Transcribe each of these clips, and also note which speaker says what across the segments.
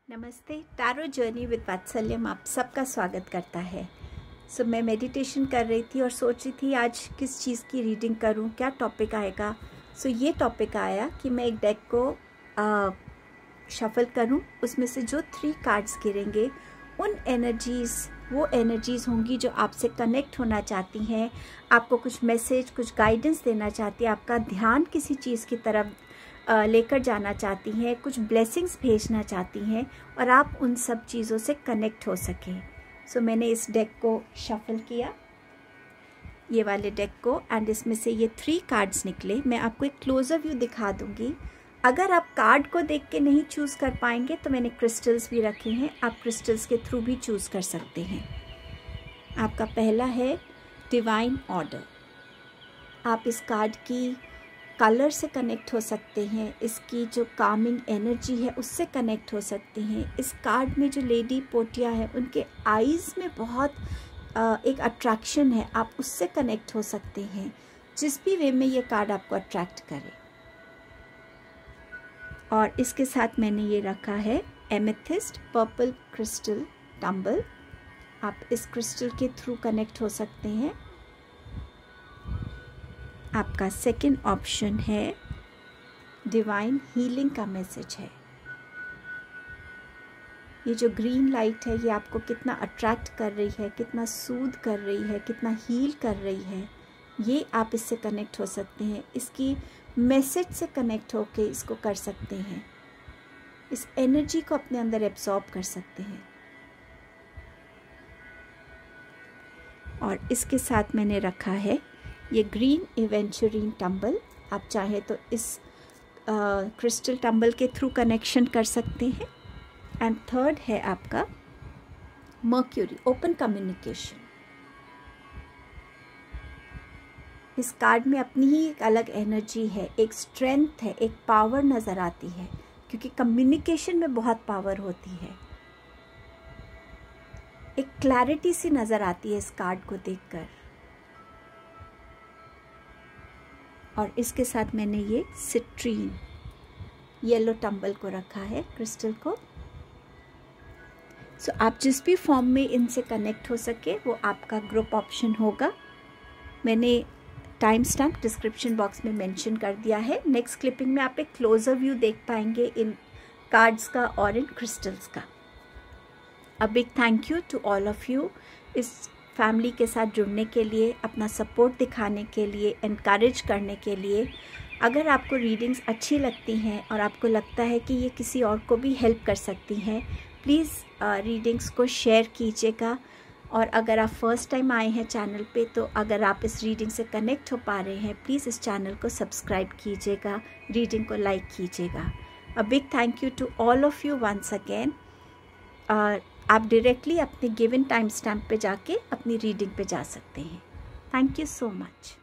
Speaker 1: नमस्ते। Tarot journey with वात्सल्यम आप सबका स्वागत करता है। मैं मेडिटेशन कर रही थी और सोच रही थी आज किस चीज़ की रीडिंग करूं, क्या टॉपिक आएगा। ये टॉपिक आया कि मैं एक डेक को शफल करूं, उसमें से जो 3 कार्ड्स गिरेंगे उन वो एनर्जीज़ होंगी जो आपसे कनेक्ट होना चाहती हैं, आपको कुछ मैसेज, कुछ गाइडेंस देना चाहती है, आपका ध्यान किसी चीज़ की तरफ लेकर जाना चाहती हैं, कुछ ब्लेसिंग्स भेजना चाहती हैं और आप उन सब चीज़ों से कनेक्ट हो सकें। मैंने इस डेक को शफल किया, ये वाले डेक को, एंड इसमें से ये 3 कार्ड्स निकले। मैं आपको एक क्लोजर व्यू दिखा दूंगी। अगर आप कार्ड को देख के नहीं चूज़ कर पाएंगे तो मैंने क्रिस्टल्स भी रखे हैं, आप क्रिस्टल्स के थ्रू भी चूज़ कर सकते हैं। आपका पहला है डिवाइन ऑर्डर। आप इस कार्ड की कलर से कनेक्ट हो सकते हैं, इसकी जो कामिंग एनर्जी है उससे कनेक्ट हो सकते हैं। इस कार्ड में जो लेडी पोटिया है उनके आईज़ में बहुत एक अट्रैक्शन है, आप उससे कनेक्ट हो सकते हैं, जिस भी वे में ये कार्ड आपको अट्रैक्ट करे। और इसके साथ मैंने ये रखा है एमेथिस्ट पर्पल क्रिस्टल टंबल। आप इस क्रिस्टल के थ्रू कनेक्ट हो सकते हैं। आपका सेकंड ऑप्शन है डिवाइन हीलिंग का मैसेज है। ये जो ग्रीन लाइट है ये आपको कितना अट्रैक्ट कर रही है, कितना सूद कर रही है, कितना हील कर रही है, ये आप इससे कनेक्ट हो सकते हैं। इसकी मैसेज से कनेक्ट होके इसको कर सकते हैं, इस एनर्जी को अपने अंदर एब्जॉर्ब कर सकते हैं। और इसके साथ मैंने रखा है ये ग्रीन एवेंचुरीन टंबल। आप चाहे तो इस क्रिस्टल टंबल के थ्रू कनेक्शन कर सकते हैं। एंड थर्ड है आपका मर्क्यूरी, ओपन कम्युनिकेशन। इस कार्ड में अपनी ही एक अलग एनर्जी है, एक स्ट्रेंथ है, एक पावर नज़र आती है, क्योंकि कम्युनिकेशन में बहुत पावर होती है। एक क्लैरिटी सी नज़र आती है इस कार्ड को देखकर। और इसके साथ मैंने ये सिट्रीन येलो टंबल को रखा है, क्रिस्टल को। आप जिस भी फॉर्म में इनसे कनेक्ट हो सके वो आपका ग्रुप ऑप्शन होगा। मैंने टाइम स्टैम्प डिस्क्रिप्शन बॉक्स में मेंशन कर दिया है। नेक्स्ट क्लिपिंग में आप एक क्लोजर व्यू देख पाएंगे इन कार्ड्स का और इन क्रिस्टल्स का। A big thank you to all of you इस फैमिली के साथ जुड़ने के लिए, अपना सपोर्ट दिखाने के लिए, एनकरेज करने के लिए। अगर आपको रीडिंग्स अच्छी लगती हैं और आपको लगता है कि ये किसी और को भी हेल्प कर सकती हैं, प्लीज़ रीडिंग्स को शेयर कीजिएगा। और अगर आप फर्स्ट टाइम आए हैं चैनल पे, तो अगर आप इस रीडिंग से कनेक्ट हो पा रहे हैं, प्लीज़ इस चैनल को सब्सक्राइब कीजिएगा, रीडिंग को लाइक कीजिएगा। A big thank you to all of you once again. आप डायरेक्टली अपने गिवन टाइम स्टैम्प पे जाके अपनी रीडिंग पे जा सकते हैं। Thank you so much.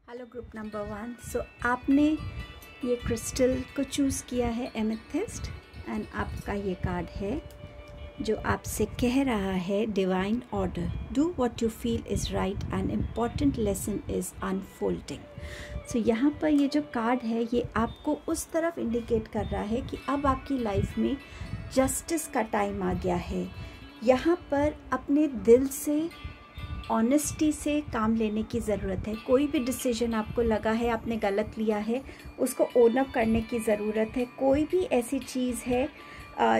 Speaker 1: Hello group number 1। आपने ये क्रिस्टल को चूज़ किया है एमेथिस्ट, एंड आपका ये कार्ड है जो आपसे कह रहा है divine order, do what you feel is right and important lesson is unfolding. यहाँ पर ये जो कार्ड है ये आपको उस तरफ इंडिकेट कर रहा है कि अब आपकी लाइफ में जस्टिस का टाइम आ गया है। यहाँ पर अपने दिल से, ऑनेस्टी से काम लेने की ज़रूरत है। कोई भी डिसीजन आपको लगा है आपने गलत लिया है, उसको ओन अप करने की ज़रूरत है। कोई भी ऐसी चीज़ है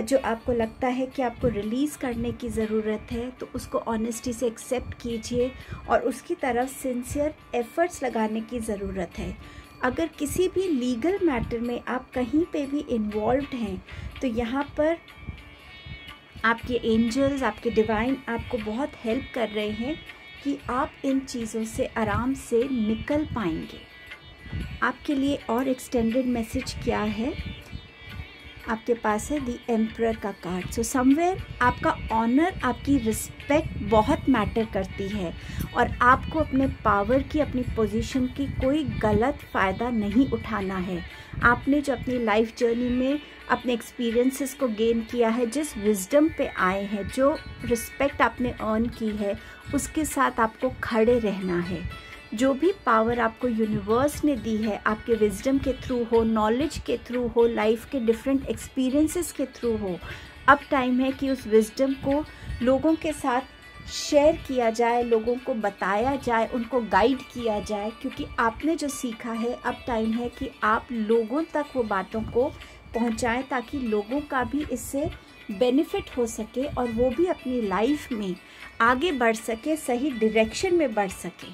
Speaker 1: जो आपको लगता है कि आपको रिलीज़ करने की ज़रूरत है, तो उसको ऑनेस्टी से एक्सेप्ट कीजिए और उसकी तरफ सिंसियर एफ़र्ट्स लगाने की ज़रूरत है। अगर किसी भी लीगल मैटर में आप कहीं पे भी इन्वॉल्व्ड हैं, तो यहाँ पर आपके एंजल्स, आपके डिवाइन आपको बहुत हेल्प कर रहे हैं कि आप इन चीज़ों से आराम से निकल पाएंगे। आपके लिए और एक्सटेंडेड मैसेज क्या है? आपके पास है द एम्परर का कार्ड। सो समवेयर आपका ऑनर, आपकी रिस्पेक्ट बहुत मैटर करती है और आपको अपने पावर की, अपनी पोजीशन की कोई गलत फ़ायदा नहीं उठाना है। आपने जो अपनी लाइफ जर्नी में अपने एक्सपीरियंसेस को गेन किया है, जिस विजडम पे आए हैं, जो रिस्पेक्ट आपने अर्न की है, उसके साथ आपको खड़े रहना है। जो भी पावर आपको यूनिवर्स ने दी है, आपके विजडम के थ्रू हो, नॉलेज के थ्रू हो, लाइफ के डिफरेंट एक्सपीरियंसेस के थ्रू हो, अब टाइम है कि उस विजडम को लोगों के साथ शेयर किया जाए, लोगों को बताया जाए, उनको गाइड किया जाए, क्योंकि आपने जो सीखा है अब टाइम है कि आप लोगों तक वो बातों को पहुंचाएं, ताकि लोगों का भी इससे बेनिफिट हो सके और वो भी अपनी लाइफ में आगे बढ़ सके, सही डायरेक्शन में बढ़ सके।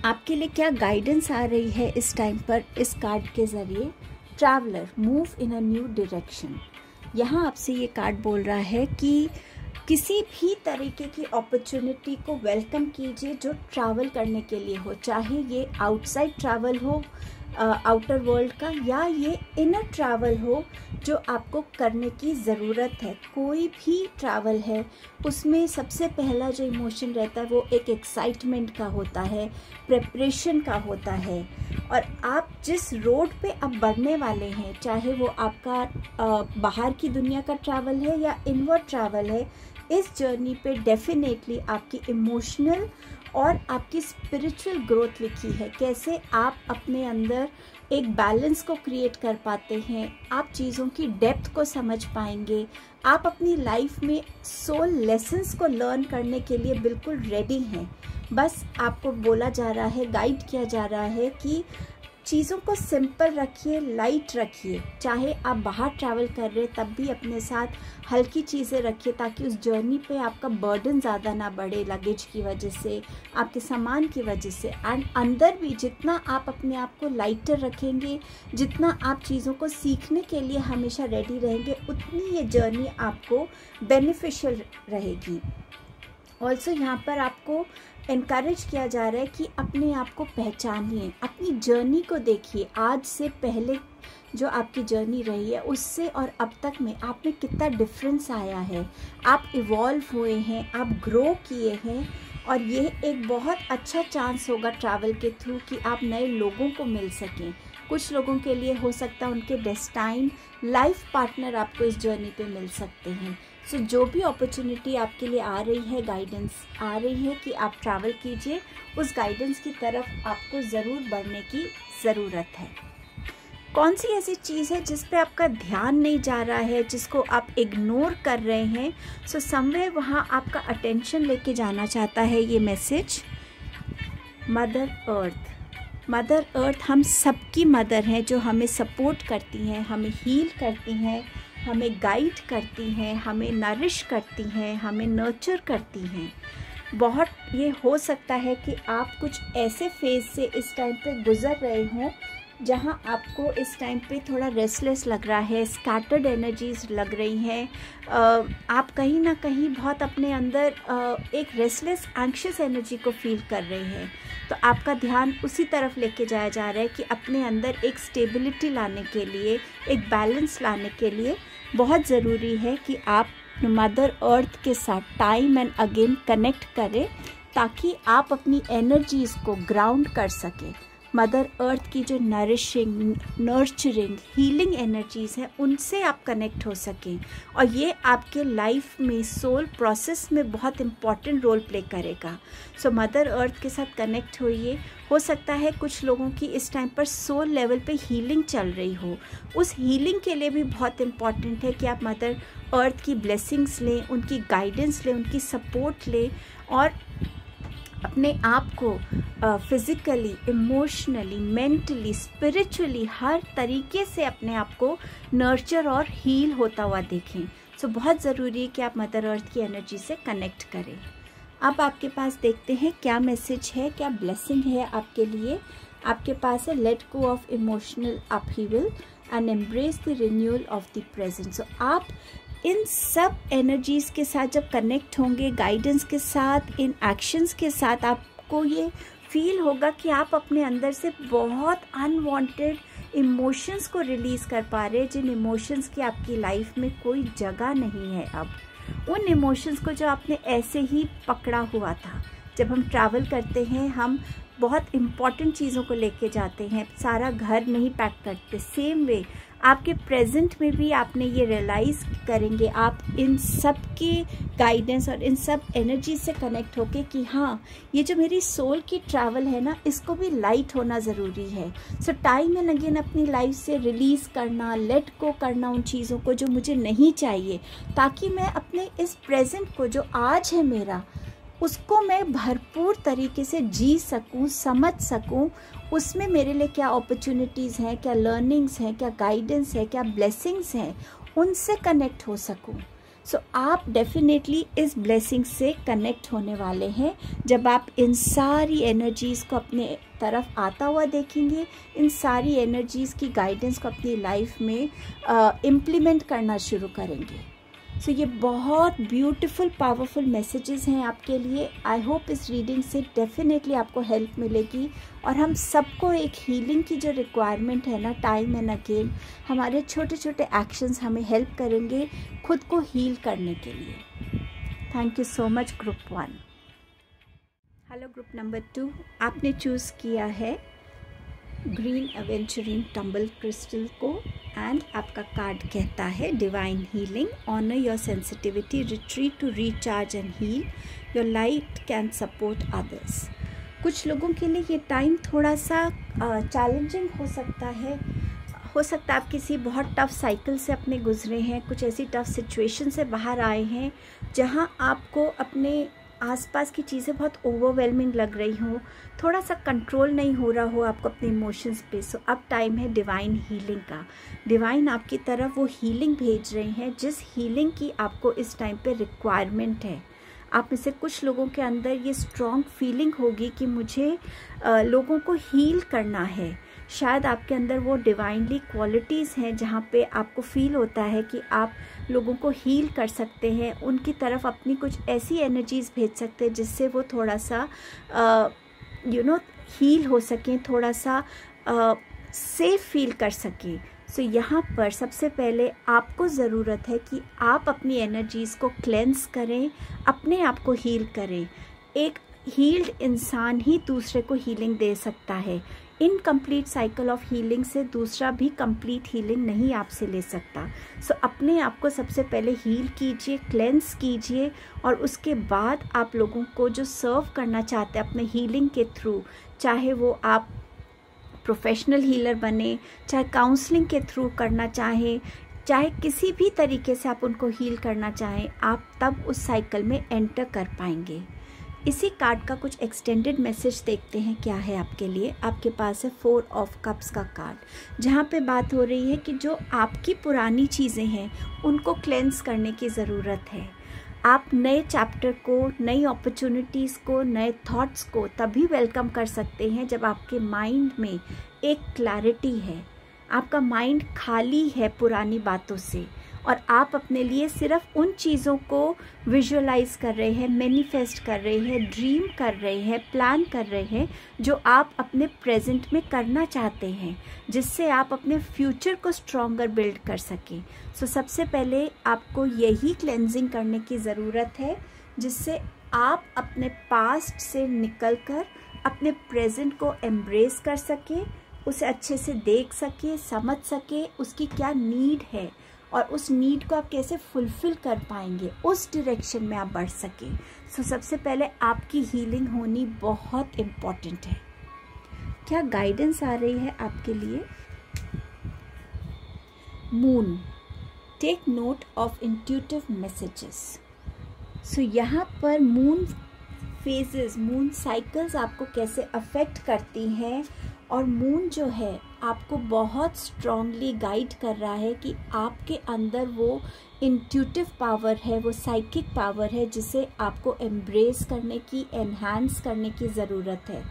Speaker 1: आपके लिए क्या गाइडेंस आ रही है इस टाइम पर इस कार्ड के ज़रिए? Traveller, move in a new direction. यहाँ आपसे ये कार्ड बोल रहा है कि किसी भी तरीके की अपॉर्चुनिटी को वेलकम कीजिए जो ट्रैवल करने के लिए हो, चाहे ये आउटसाइड ट्रैवल हो आउटर वर्ल्ड का, या ये इनर ट्रैवल हो जो आपको करने की ज़रूरत है। कोई भी ट्रैवल है उसमें सबसे पहला जो इमोशन रहता है वो एक एक्साइटमेंट का होता है, प्रिपरेशन का होता है। और आप जिस रोड पे अब बढ़ने वाले हैं, चाहे वो आपका बाहर की दुनिया का ट्रैवल है या इनवर्ड ट्रैवल है, इस जर्नी पे डेफिनेटली आपकी इमोशनल और आपकी स्पिरिचुअल ग्रोथ लिखी है। कैसे आप अपने अंदर एक बैलेंस को क्रिएट कर पाते हैं, आप चीज़ों की डेप्थ को समझ पाएंगे, आप अपनी लाइफ में सोल लेसन्स को लर्न करने के लिए बिल्कुल रेडी हैं। बस आपको बोला जा रहा है, गाइड किया जा रहा है कि चीज़ों को सिंपल रखिए, लाइट रखिए। चाहे आप बाहर ट्रैवल कर रहे तब भी अपने साथ हल्की चीज़ें रखिए, ताकि उस जर्नी पे आपका बर्डन ज़्यादा ना बढ़े, लगेज की वजह से, आपके सामान की वजह से। एंड अंदर भी जितना आप अपने आप को लाइटर रखेंगे, जितना आप चीज़ों को सीखने के लिए हमेशा रेडी रहेंगे, उतनी ये जर्नी आपको बेनिफिशियल रहेगी। ऑल्सो यहाँ पर आपको इनकरेज किया जा रहा है कि अपने आप को पहचानिए, अपनी जर्नी को देखिए। आज से पहले जो आपकी जर्नी रही है उससे और अब तक में आप में कितना डिफरेंस आया है। आप इवॉल्व हुए हैं, आप ग्रो किए हैं, और ये एक बहुत अच्छा चांस होगा ट्रैवल के थ्रू कि आप नए लोगों को मिल सकें। कुछ लोगों के लिए हो सकता है उनके डेस्टाइन लाइफ पार्टनर आपको इस जर्नी पे मिल सकते हैं। सो जो भी अपॉर्चुनिटी आपके लिए आ रही है, गाइडेंस आ रही है कि आप ट्रैवल कीजिए, उस गाइडेंस की तरफ आपको ज़रूर बढ़ने की ज़रूरत है। कौन सी ऐसी चीज़ है जिस पे आपका ध्यान नहीं जा रहा है, जिसको आप इग्नोर कर रहे हैं? सो समवेयर वहाँ आपका अटेंशन लेके जाना चाहता है ये message. Mother earth. Mother earth हम सबकी मदर हैं, जो हमें सपोर्ट करती हैं, हमें हील करती हैं, हमें गाइड करती हैं, हमें नरिश करती हैं, हमें नर्चर करती हैं। बहुत ये हो सकता है कि आप कुछ ऐसे फेज से इस टाइम पे गुज़र रहे हों जहां आपको इस टाइम पे थोड़ा रेस्टलेस लग रहा है, स्कैटर्ड एनर्जीज लग रही हैं। आप कहीं ना कहीं बहुत अपने अंदर एक रेस्टलेस एंग्शियस एनर्जी को फील कर रहे हैं। तो आपका ध्यान उसी तरफ लेके जाया जा रहा है कि अपने अंदर एक स्टेबिलिटी लाने के लिए, एक बैलेंस लाने के लिए बहुत ज़रूरी है कि आप मदर अर्थ के साथ टाइम एंड अगेन कनेक्ट करें, ताकि आप अपनी एनर्जीज़ को ग्राउंड कर सकें। मदर अर्थ की जो नरिशिंग, नर्चरिंग, हीलिंग एनर्जीज़ हैं, उनसे आप कनेक्ट हो सकें, और ये आपके लाइफ में सोल प्रोसेस में बहुत इम्पॉर्टेंट रोल प्ले करेगा। सो मदर अर्थ के साथ कनेक्ट होइए। हो सकता है कुछ लोगों की इस टाइम पर सोल लेवल पे हीलिंग चल रही हो, उस हीलिंग के लिए भी बहुत इम्पॉर्टेंट है कि आप मदर अर्थ की ब्लेसिंग्स लें, उनकी गाइडेंस लें, उनकी सपोर्ट लें, और अपने आप को फिज़िकली, इमोशनली, मेंटली, स्पिरिचुअली हर तरीके से अपने आप को नर्चर और हील होता हुआ देखें। सो बहुत ज़रूरी है कि आप मदर अर्थ की एनर्जी से कनेक्ट करें। अब आपके पास देखते हैं क्या मैसेज है, क्या ब्लेसिंग है आपके लिए। आपके पास है let go of emotional upheaval and embrace the renewal of the present. So आप इन सब एनर्जीज़ के साथ जब कनेक्ट होंगे, गाइडेंस के साथ, इन एक्शंस के साथ, आपको ये फील होगा कि आप अपने अंदर से बहुत अनवांटेड इमोशंस को रिलीज़ कर पा रहे हैं, जिन इमोशंस की आपकी लाइफ में कोई जगह नहीं है अब, उन इमोशंस को जो आपने ऐसे ही पकड़ा हुआ था। जब हम ट्रैवल करते हैं हम बहुत इम्पॉर्टेंट चीज़ों को लेके जाते हैं, सारा घर नहीं पैक करते। सेम वे आपके प्रेजेंट में भी आपने ये रियलाइज़ करेंगे आप इन सब के गाइडेंस और इन सब एनर्जी से कनेक्ट होके कि हाँ, ये जो मेरी सोल की ट्रैवल है ना, इसको भी लाइट होना ज़रूरी है। सो टाइम एंड अगेन अपनी लाइफ से रिलीज़ करना, लेट गो करना उन चीज़ों को जो मुझे नहीं चाहिए, ताकि मैं अपने इस प्रेजेंट को जो आज है मेरा, उसको मैं भरपूर तरीके से जी सकूं, समझ सकूं। उसमें मेरे लिए क्या अपॉर्चुनिटीज़ हैं, क्या लर्निंग्स हैं, क्या गाइडेंस है, क्या ब्लेसिंग्स हैं, उनसे कनेक्ट हो सकूं। सो आप डेफिनेटली इस ब्लेसिंग से कनेक्ट होने वाले हैं जब आप इन सारी एनर्जीज़ को अपने तरफ आता हुआ देखेंगे, इन सारी एनर्जीज़ की गाइडेंस को अपनी लाइफ में इम्प्लीमेंट करना शुरू करेंगे। सो ये बहुत ब्यूटीफुल पावरफुल मैसेजेस हैं आपके लिए। आई होप इस रीडिंग से डेफिनेटली आपको हेल्प मिलेगी, और हम सबको एक हीलिंग की जो रिक्वायरमेंट है ना, टाइम एंड अगेन हमारे छोटे छोटे एक्शंस हमें हेल्प करेंगे खुद को हील करने के लिए। Thank you so much group 1। Hello group number 2, आपने चूज़ किया है ग्रीन एवेंचुरिन टम्बल क्रिस्टल को, एंड आपका कार्ड कहता है divine healing, honour your sensitivity, retreat to recharge and heal, your light can support others. कुछ लोगों के लिए ये टाइम थोड़ा सा चैलेंजिंग हो सकता है। हो सकता है आप किसी बहुत टफ़ साइकिल से अपने गुजरे हैं, कुछ ऐसी टफ़ सिचुएशन से बाहर आए हैं जहां आपको अपने आसपास की चीज़ें बहुत ओवरवेलमिंग लग रही हो, थोड़ा सा कंट्रोल नहीं हो रहा हो आपको अपने इमोशंस पे। सो अब टाइम है डिवाइन हीलिंग का। डिवाइन आपकी तरफ वो हीलिंग भेज रहे हैं जिस हीलिंग की आपको इस टाइम पे रिक्वायरमेंट है। आप में से कुछ लोगों के अंदर ये स्ट्रॉन्ग फीलिंग होगी कि मुझे लोगों को हील करना है। शायद आपके अंदर वो डिवाइनली क्वालिटीज़ हैं जहाँ पे आपको फील होता है कि आप लोगों को हील कर सकते हैं, उनकी तरफ अपनी कुछ ऐसी एनर्जीज़ भेज सकते हैं जिससे वो थोड़ा सा हील हो सकें, थोड़ा सा सेफ फील कर सकें। सो यहाँ पर सबसे पहले आपको ज़रूरत है कि आप अपनी एनर्जीज़ को क्लेंस करें, अपने आप को हील करें। एक हील्ड इंसान ही दूसरे को हीलिंग दे सकता है। इनकम्प्लीट साइकिल ऑफ हीलिंग से दूसरा भी कंप्लीट हीलिंग नहीं आपसे ले सकता। सो अपने आप को सबसे पहले हील कीजिए, क्लेंस कीजिए, और उसके बाद आप लोगों को जो सर्व करना चाहते हैं अपने हीलिंग के थ्रू, चाहे वो आप प्रोफेशनल हीलर बने, चाहे काउंसलिंग के थ्रू करना चाहें, चाहे किसी भी तरीके से आप उनको हील करना चाहें, आप तब उस साइकिल में एंटर कर पाएंगे। इसी कार्ड का कुछ एक्सटेंडेड मैसेज देखते हैं क्या है आपके लिए। आपके पास है 4 ऑफ कप्स का कार्ड, जहाँ पे बात हो रही है कि जो आपकी पुरानी चीज़ें हैं उनको क्लेंस करने की ज़रूरत है। आप नए चैप्टर को, नई अपॉर्चुनिटीज़ को, नए थॉट्स को तभी वेलकम कर सकते हैं जब आपके माइंड में एक क्लैरिटी है, आपका माइंड खाली है पुरानी बातों से, और आप अपने लिए सिर्फ उन चीज़ों को विजुअलाइज कर रहे हैं, मैनिफेस्ट कर रहे हैं, ड्रीम कर रहे हैं, प्लान कर रहे हैं, जो आप अपने प्रेजेंट में करना चाहते हैं, जिससे आप अपने फ्यूचर को स्ट्रॉन्गर बिल्ड कर सकें। सो सबसे पहले आपको यही क्लेंजिंग करने की ज़रूरत है, जिससे आप अपने पास्ट से निकलकर अपने प्रेजेंट को एम्ब्रेस कर सकें, उसे अच्छे से देख सकें, समझ सकें, उसकी क्या नीड है और उस नीड को आप कैसे फुलफिल कर पाएंगे, उस डायरेक्शन में आप बढ़ सकें। सो सबसे पहले आपकी हीलिंग होनी बहुत इम्पॉर्टेंट है। क्या गाइडेंस आ रही है आपके लिए? Moon, take note of intuitive messages. So यहाँ पर मून फेजेस, मून साइकिल्स आपको कैसे अफेक्ट करती हैं, और मून जो है आपको बहुत स्ट्रांगली गाइड कर रहा है कि आपके अंदर वो इंट्यूटिव पावर है, वो साइकिक पावर है, जिसे आपको एम्ब्रेस करने की, एनहांस करने की ज़रूरत है।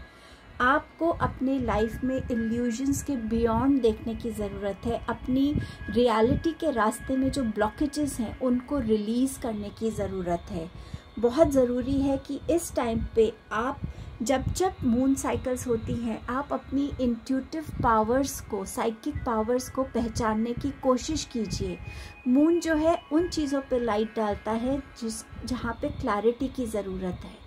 Speaker 1: आपको अपने लाइफ में इल्यूजन्स के बियॉन्ड देखने की ज़रूरत है। अपनी रियलिटी के रास्ते में जो ब्लॉकेजेस हैं उनको रिलीज़ करने की ज़रूरत है। बहुत ज़रूरी है कि इस टाइम पे आप जब मून साइकिल्स होती हैं, आप अपनी इंट्यूटिव पावर्स को, साइकिक पावर्स को पहचानने की कोशिश कीजिए। मून जो है उन चीज़ों पे लाइट डालता है जहाँ पे क्लैरिटी की ज़रूरत है।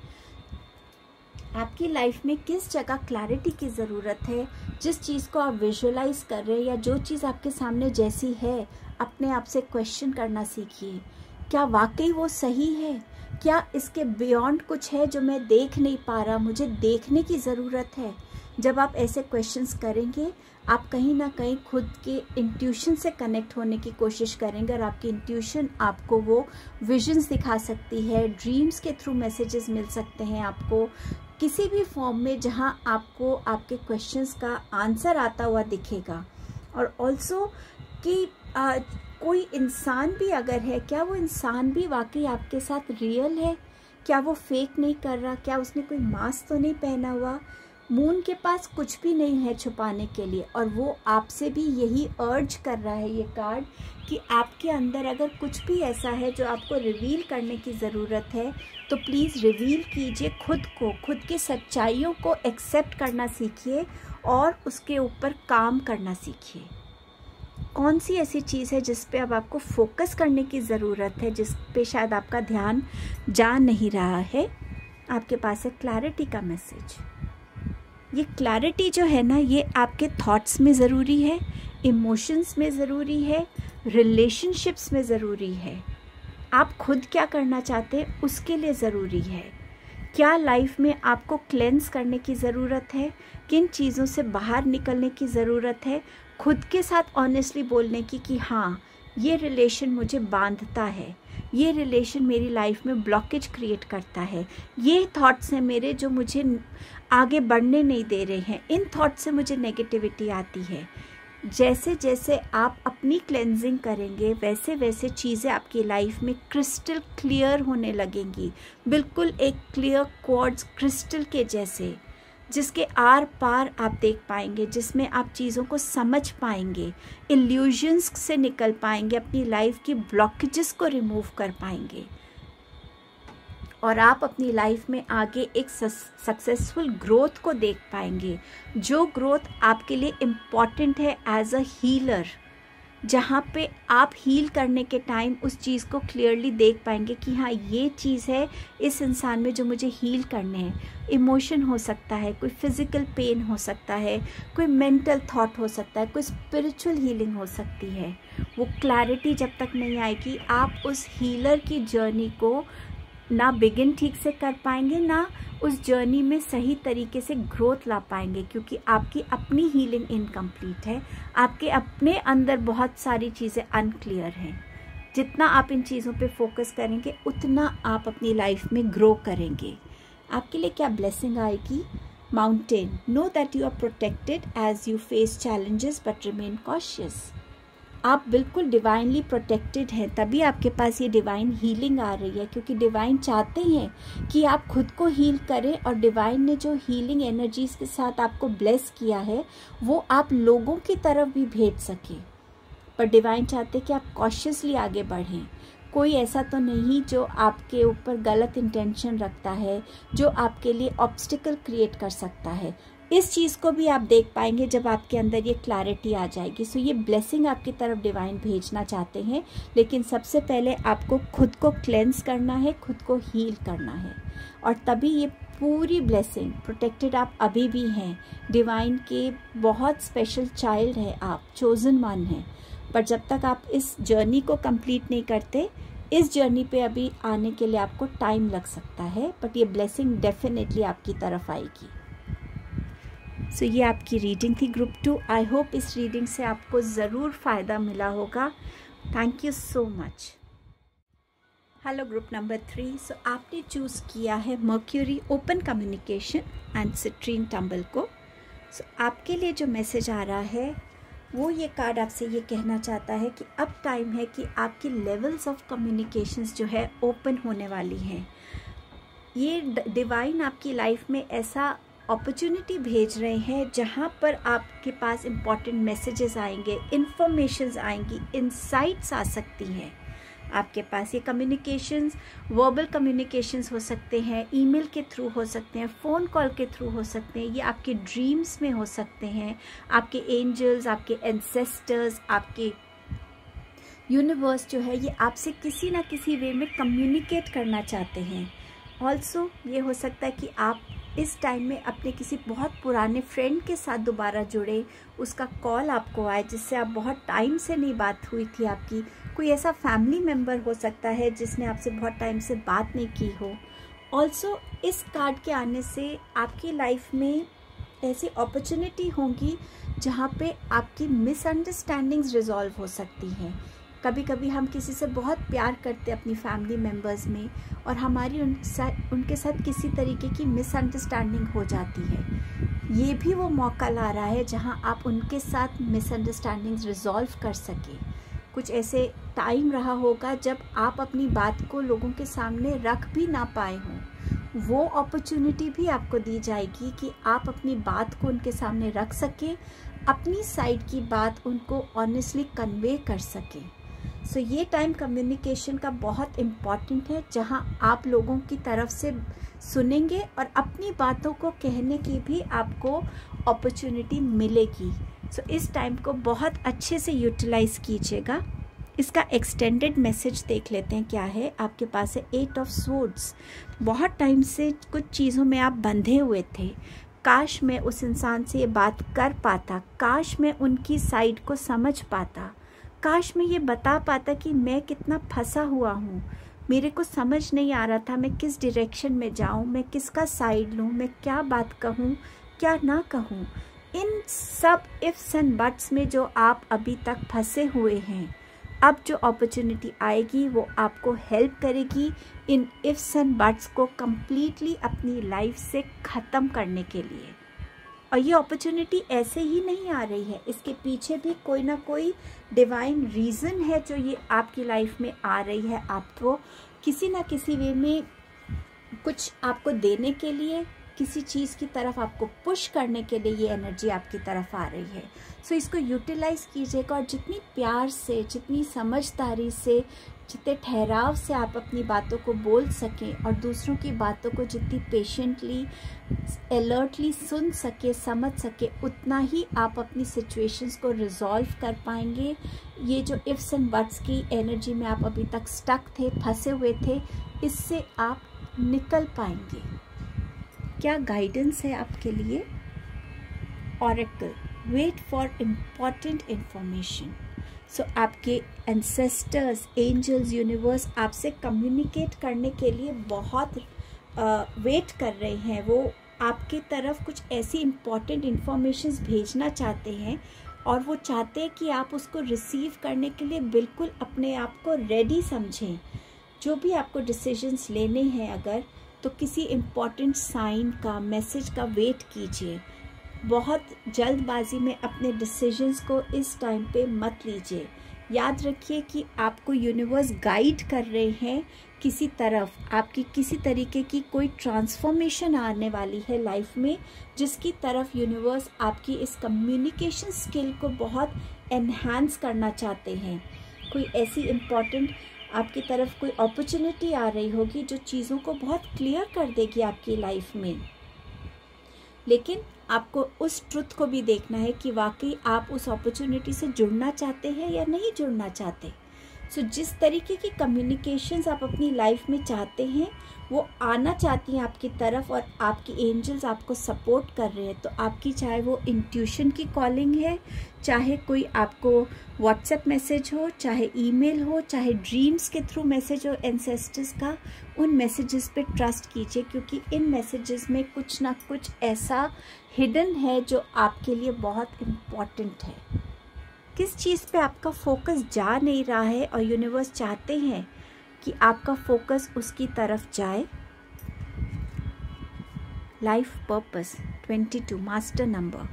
Speaker 1: आपकी लाइफ में किस जगह क्लैरिटी की ज़रूरत है, जिस चीज़ को आप विजुअलाइज कर रहे हैं या जो चीज़ आपके सामने जैसी है, अपने आप से क्वेश्चन करना सीखिए। क्या वाकई वो सही है? क्या इसके बियॉन्ड कुछ है जो मैं देख नहीं पा रहा, मुझे देखने की ज़रूरत है? जब आप ऐसे क्वेश्चंस करेंगे, आप कहीं ना कहीं खुद के इंट्यूशन से कनेक्ट होने की कोशिश करेंगे और आपकी इंट्यूशन आपको वो विजन्स दिखा सकती है, ड्रीम्स के थ्रू मैसेजेस मिल सकते हैं आपको किसी भी फॉर्म में, जहां आपको आपके क्वेश्चंस का आंसर आता हुआ दिखेगा। और ऑल्सो कि कोई इंसान भी अगर है, क्या वो इंसान भी वाकई आपके साथ रियल है? क्या वो फेक नहीं कर रहा? क्या उसने कोई मास्क तो नहीं पहना हुआ? मून के पास कुछ भी नहीं है छुपाने के लिए, और वो आपसे भी यही अर्ज कर रहा है ये कार्ड कि आपके अंदर अगर कुछ भी ऐसा है जो आपको रिवील करने की ज़रूरत है, तो प्लीज़ रिवील कीजिए खुद को, खुद की सच्चाइयों को एक्सेप्ट करना सीखिए और उसके ऊपर काम करना सीखिए। कौन सी ऐसी चीज़ है जिस पे अब आपको फोकस करने की ज़रूरत है, जिस पे शायद आपका ध्यान जा नहीं रहा है? आपके पास है क्लैरिटी का मैसेज। ये क्लैरिटी जो है ना, ये आपके थॉट्स में ज़रूरी है, इमोशंस में ज़रूरी है, रिलेशनशिप्स में ज़रूरी है। आप खुद क्या करना चाहते हैं उसके लिए ज़रूरी है। क्या लाइफ में आपको क्लेंस करने की ज़रूरत है? किन चीज़ों से बाहर निकलने की ज़रूरत है? खुद के साथ ऑनेस्टली बोलने की कि हाँ, ये रिलेशन मुझे बांधता है, ये रिलेशन मेरी लाइफ में ब्लॉकेज क्रिएट करता है, ये थॉट्स हैं मेरे जो मुझे आगे बढ़ने नहीं दे रहे हैं, इन थॉट्स से मुझे नेगेटिविटी आती है। जैसे जैसे आप अपनी क्लेंजिंग करेंगे, वैसे वैसे चीज़ें आपकी लाइफ में क्रिस्टल क्लियर होने लगेंगी, बिल्कुल एक क्लियर क्वार्ट्ज क्रिस्टल के जैसे, जिसके आर पार आप देख पाएंगे, जिसमें आप चीज़ों को समझ पाएंगे, इल्यूजन्स से निकल पाएंगे, अपनी लाइफ की ब्लॉकेजेस को रिमूव कर पाएंगे, और आप अपनी लाइफ में आगे एक सक्सेसफुल ग्रोथ को देख पाएंगे, जो ग्रोथ आपके लिए इम्पॉर्टेंट है एज अ हीलर, जहाँ पे आप हील करने के टाइम उस चीज़ को क्लियरली देख पाएंगे कि हाँ, ये चीज़ है इस इंसान में जो मुझे हील करने हैं। इमोशन हो सकता है, कोई फिज़िकल पेन हो सकता है, कोई मेंटल थॉट हो सकता है, कोई स्पिरिचुअल हीलिंग हो सकती है। वो क्लैरिटी जब तक नहीं आएगी, आप उस हीलर की जर्नी को ना बिगिन ठीक से कर पाएंगे, ना उस जर्नी में सही तरीके से ग्रोथ ला पाएंगे, क्योंकि आपकी अपनी हीलिंग इनकम्प्लीट है, आपके अपने अंदर बहुत सारी चीज़ें अनक्लियर हैं। जितना आप इन चीज़ों पे फोकस करेंगे, उतना आप अपनी लाइफ में ग्रो करेंगे। आपके लिए क्या ब्लेसिंग आएगी? Mountain, know that you are protected as you face challenges but remain cautious. आप बिल्कुल डिवाइनली प्रोटेक्टेड हैं, तभी आपके पास ये डिवाइन हीलिंग आ रही है, क्योंकि डिवाइन चाहते हैं कि आप खुद को हील करें, और डिवाइन ने जो हीलिंग एनर्जीज के साथ आपको ब्लेस किया है वो आप लोगों की तरफ भी भेज सकें। पर डिवाइन चाहते हैं कि आप कॉशियसली आगे बढ़ें। कोई ऐसा तो नहीं जो आपके ऊपर गलत इंटेंशन रखता है, जो आपके लिए ऑब्स्टिकल क्रिएट कर सकता है। इस चीज़ को भी आप देख पाएंगे जब आपके अंदर ये क्लैरिटी आ जाएगी। सो ये ब्लेसिंग आपकी तरफ डिवाइन भेजना चाहते हैं, लेकिन सबसे पहले आपको खुद को क्लेंस करना है, खुद को हील करना है, और तभी ये पूरी ब्लेसिंग, प्रोटेक्टेड आप अभी भी हैं, डिवाइन के बहुत स्पेशल चाइल्ड है आप, चोजन वन है। पर जब तक आप इस जर्नी को कंप्लीट नहीं करते, इस जर्नी पे अभी आने के लिए आपको टाइम लग सकता है, बट ये ब्लेसिंग डेफिनेटली आपकी तरफ आएगी। सो ये आपकी रीडिंग थी ग्रुप 2। आई होप इस रीडिंग से आपको ज़रूर फ़ायदा मिला होगा। Thank you so much. Hello group number 3। सो आपने चूज़ किया है mercury, open communication and citrine tumble को। सो आपके लिए जो मैसेज आ रहा है वो ये कार्ड आपसे ये कहना चाहता है कि अब टाइम है कि आपकी लेवल्स ऑफ कम्युनिकेशंस जो है ओपन होने वाली हैं। ये डिवाइन आपकी लाइफ में ऐसा अपॉर्चुनिटी भेज रहे हैं जहाँ पर आपके पास इम्पॉर्टेंट मैसेजेस आएंगे, इन्फॉर्मेशंस आएंगी, इंसाइट्स आ सकती हैं। आपके पास। ये कम्युनिकेशंस वर्बल कम्युनिकेशंस हो सकते हैं, ईमेल के थ्रू हो सकते हैं, फ़ोन कॉल के थ्रू हो सकते हैं, ये आपके ड्रीम्स में हो सकते हैं। आपके एंजल्स, आपके एंसेस्टर्स, आपके यूनिवर्स जो है ये आपसे किसी ना किसी वे में कम्युनिकेट करना चाहते हैं। ऑल्सो ये हो सकता है कि आप इस टाइम में अपने किसी बहुत पुराने फ्रेंड के साथ दोबारा जुड़े, उसका कॉल आपको आए जिससे आप बहुत टाइम से नहीं बात हुई थी आपकी। कोई ऐसा फैमिली मेम्बर हो सकता है जिसने आपसे बहुत टाइम से बात नहीं की हो। ऑल्सो इस कार्ड के आने से आपकी लाइफ में ऐसी अपॉर्चुनिटी होंगी जहाँ पे आपकी मिसअंडरस्टैंडिंग्स रिजॉल्व हो सकती हैं। कभी कभी हम किसी से बहुत प्यार करते हैं अपनी फैमिली मेम्बर्स में, और हमारी उनके साथ किसी तरीके की मिसअंडरस्टैंडिंग हो जाती है। ये भी वो मौका ला रहा है जहां आप उनके साथ मिसअंडरस्टैंडिंग्स रिजॉल्व कर सकें। कुछ ऐसे टाइम रहा होगा जब आप अपनी बात को लोगों के सामने रख भी ना पाए हों, वो अपॉर्चुनिटी भी आपको दी जाएगी कि आप अपनी बात को उनके सामने रख सकें, अपनी साइड की बात उनको ऑनेस्टली कन्वे कर सकें। सो ये टाइम कम्युनिकेशन का बहुत इम्पॉर्टेंट है, जहां आप लोगों की तरफ से सुनेंगे और अपनी बातों को कहने की भी आपको अपॉर्चुनिटी मिलेगी। सो इस टाइम को बहुत अच्छे से यूटिलाइज कीजिएगा। इसका एक्सटेंडेड मैसेज देख लेते हैं क्या है। आपके पास है 8 ऑफ स्वॉर्ड्स। बहुत टाइम से कुछ चीज़ों में आप बंधे हुए थे। काश मैं उस इंसान से ये बात कर पाता, काश मैं उनकी साइड को समझ पाता, काश मैं ये बता पाता कि मैं कितना फंसा हुआ हूँ, मेरे को समझ नहीं आ रहा था मैं किस डायरेक्शन में जाऊँ, मैं किसका साइड लूँ, मैं क्या बात कहूँ क्या ना कहूँ। इन सब इफ्स एंड बट्स में जो आप अभी तक फंसे हुए हैं, अब जो अपॉर्चुनिटी आएगी वो आपको हेल्प करेगी इन इफ्स एंड बट्स को कम्प्लीटली अपनी लाइफ से ख़त्म करने के लिए। और ये अपॉर्चुनिटी ऐसे ही नहीं आ रही है, इसके पीछे भी कोई ना कोई डिवाइन रीज़न है जो ये आपकी लाइफ में आ रही है। आपको किसी ना किसी वे में कुछ आपको देने के लिए, किसी चीज़ की तरफ आपको पुश करने के लिए ये एनर्जी आपकी तरफ आ रही है। सो इसको यूटिलाइज़ कीजिएगा और जितनी प्यार से, जितनी समझदारी से, जितने ठहराव से आप अपनी बातों को बोल सकें और दूसरों की बातों को जितनी पेशेंटली, अलर्टली सुन सके, समझ सके, उतना ही आप अपनी सिचुएशंस को रिजॉल्व कर पाएंगे। ये जो इफ्स एंड बट्स की एनर्जी में आप अभी तक स्टक थे, फंसे हुए थे, इससे आप निकल पाएंगे। क्या गाइडेंस है आपके लिए? Oracle, wait for important information. So आपके एंसेस्टर्स, एंजल्स, यूनिवर्स आपसे कम्युनिकेट करने के लिए बहुत वेट कर रहे हैं। वो आपकी तरफ कुछ ऐसी इम्पॉर्टेंट इन्फॉर्मेशंस भेजना चाहते हैं और वो चाहते हैं कि आप उसको रिसीव करने के लिए बिल्कुल अपने आप को रेडी समझें। जो भी आपको डिसीजंस लेने हैं अगर, तो किसी इम्पॉर्टेंट साइन का, मैसेज का वेट कीजिए। बहुत जल्दबाजी में अपने डिसीजंस को इस टाइम पे मत लीजिए। याद रखिए कि आपको यूनिवर्स गाइड कर रहे हैं किसी तरफ, आपकी किसी तरीके की कोई ट्रांसफॉर्मेशन आने वाली है लाइफ में, जिसकी तरफ यूनिवर्स आपकी इस कम्युनिकेशन स्किल को बहुत एनहांस करना चाहते हैं। कोई ऐसी इम्पॉर्टेंट आपकी तरफ कोई अपॉर्चुनिटी आ रही होगी जो चीज़ों को बहुत क्लियर कर देगी आपकी लाइफ में। लेकिन आपको उस ट्रुथ को भी देखना है कि वाकई आप उस अपॉर्चुनिटी से जुड़ना चाहते हैं या नहीं जुड़ना चाहते। सो जिस तरीके की कम्युनिकेशंस आप अपनी लाइफ में चाहते हैं वो आना चाहती हैं आपकी तरफ, और आपकी एंजल्स आपको सपोर्ट कर रहे हैं। तो आपकी चाहे वो इंट्यूशन की कॉलिंग है, चाहे कोई आपको व्हाट्सएप मैसेज हो, चाहे ईमेल हो, चाहे ड्रीम्स के थ्रू मैसेज हो एंसेस्टर्स का, उन मैसेजेस पे ट्रस्ट कीजिए, क्योंकि इन मैसेजेस में कुछ ना कुछ ऐसा हिडन है जो आपके लिए बहुत इम्पॉर्टेंट है। किस चीज़ पे आपका फोकस जा नहीं रहा है और यूनिवर्स चाहते हैं कि आपका फोकस उसकी तरफ जाए? Life purpose 22, master number.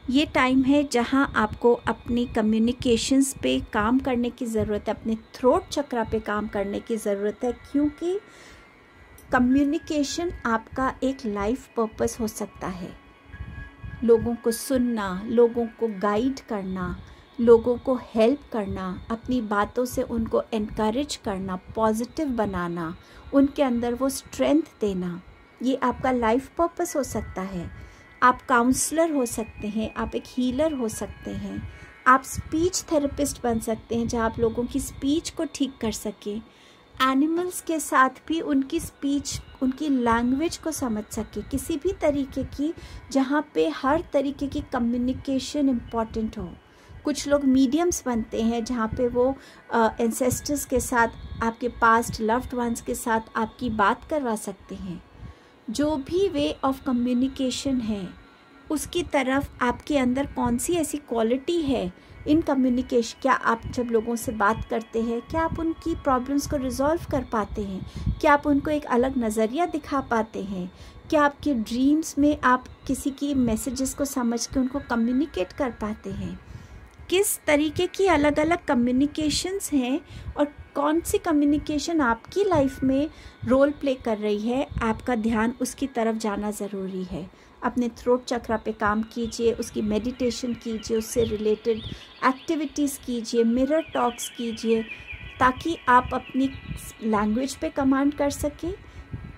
Speaker 1: ये टाइम है जहां आपको अपनी कम्युनिकेशंस पे काम करने की ज़रूरत है, अपने थ्रोट चक्रा पे काम करने की ज़रूरत है, क्योंकि कम्युनिकेशन आपका एक लाइफ पर्पस हो सकता है। लोगों को सुनना, लोगों को गाइड करना, लोगों को हेल्प करना, अपनी बातों से उनको एनकरेज करना, पॉजिटिव बनाना, उनके अंदर वो स्ट्रेंथ देना, ये आपका लाइफ पर्पस हो सकता है। आप काउंसलर हो सकते हैं, आप एक हीलर हो सकते हैं, आप स्पीच थेरेपिस्ट बन सकते हैं जहाँ आप लोगों की स्पीच को ठीक कर सकें, एनिमल्स के साथ भी उनकी स्पीच, उनकी लैंग्वेज को समझ सके, किसी भी तरीके की जहाँ पे हर तरीके की कम्युनिकेशन इम्पॉर्टेंट हो। कुछ लोग मीडियम्स बनते हैं जहाँ पे वो एंसेस्टर्स के साथ, आपके पास्ट लव्ड वंस के साथ आपकी बात करवा सकते हैं। जो भी वे ऑफ कम्युनिकेशन है उसकी तरफ आपके अंदर कौन सी ऐसी क्वालिटी है इन कम्युनिकेशन, क्या आप जब लोगों से बात करते हैं क्या आप उनकी प्रॉब्लम्स को रिजॉल्व कर पाते हैं, क्या आप उनको एक अलग नज़रिया दिखा पाते हैं, क्या आपके ड्रीम्स में आप किसी की मैसेजेस को समझ के उनको कम्युनिकेट कर पाते हैं। किस तरीके की अलग अलग कम्युनिकेशंस हैं और कौन सी कम्युनिकेशन आपकी लाइफ में रोल प्ले कर रही है, आपका ध्यान उसकी तरफ जाना ज़रूरी है। अपने थ्रोट चक्रा पे काम कीजिए, उसकी मेडिटेशन कीजिए, उससे रिलेटेड एक्टिविटीज़ कीजिए, मिरर टॉक्स कीजिए, ताकि आप अपनी लैंग्वेज पे कमांड कर सकें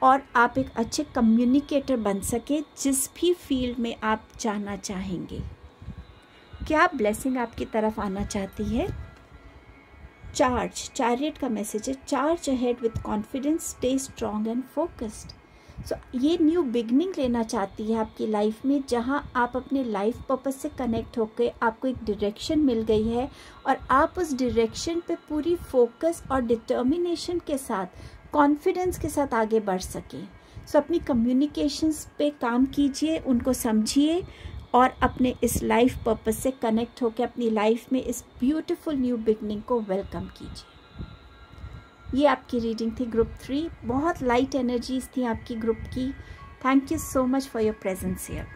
Speaker 1: और आप एक अच्छे कम्युनिकेटर बन सकें जिस भी फील्ड में आप जाना चाहेंगे। क्या ब्लेसिंग आपकी तरफ आना चाहती है? चार्ज, चैरियट का मैसेज है, charge ahead with confidence, stay strong and focused. So ये न्यू बिगनिंग लेना चाहती है आपकी लाइफ में, जहाँ आप अपने लाइफ पर्पस से कनेक्ट होकर आपको एक डायरेक्शन मिल गई है और आप उस डायरेक्शन पे पूरी फोकस और डिटर्मिनेशन के साथ, कॉन्फिडेंस के साथ आगे बढ़ सकें। सो अपनी कम्युनिकेशंस पे काम कीजिए, उनको समझिए और अपने इस लाइफ पर्पस से कनेक्ट होकर अपनी लाइफ में इस ब्यूटीफुल न्यू बिगनिंग को वेलकम कीजिए। ये आपकी रीडिंग थी ग्रुप 3। बहुत लाइट एनर्जीज थी आपकी ग्रुप की। Thank you so much for your presence here.